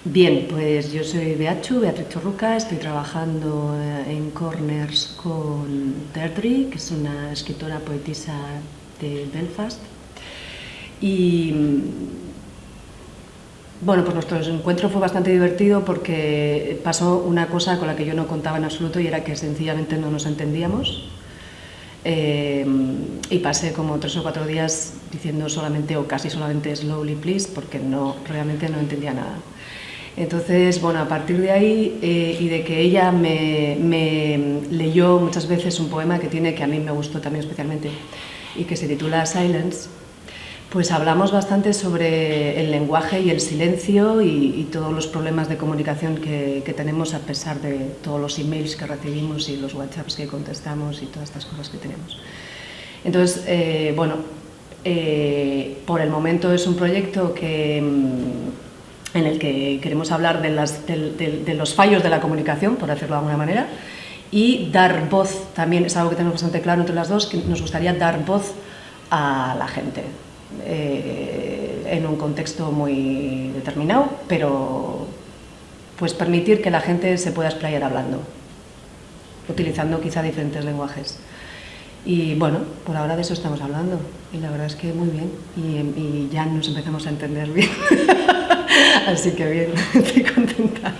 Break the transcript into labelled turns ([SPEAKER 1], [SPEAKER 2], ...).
[SPEAKER 1] Bien, pues yo soy Beatriz Chorruca, estoy trabajando en Corners con Deirdre, que es una escritora poetisa de Belfast. Y bueno, pues nuestro encuentro fue bastante divertido porque pasó una cosa con la que yo no contaba en absoluto y era que sencillamente no nos entendíamos. Y pasé como 3 o 4 días diciendo solamente o casi solamente slowly please porque realmente no entendía nada. Entonces, bueno, a partir de ahí y de que ella me leyó muchas veces un poema que tiene, que a mí me gustó también especialmente, y que se titula Silence, pues hablamos bastante sobre el lenguaje y el silencio y todos los problemas de comunicación que tenemos a pesar de todos los emails que recibimos y los WhatsApps que contestamos y todas estas cosas que tenemos. Entonces, bueno, por el momento es un proyecto en el que queremos hablar de los fallos de la comunicación, por decirlo de alguna manera, y dar voz, también es algo que tenemos bastante claro entre las dos, que nos gustaría dar voz a la gente, en un contexto muy determinado, pero pues permitir que la gente se pueda explayar hablando, utilizando quizá diferentes lenguajes. Y bueno, por ahora de eso estamos hablando, y la verdad es que muy bien, y ya nos empezamos a entender bien. Así que bien, estoy contenta.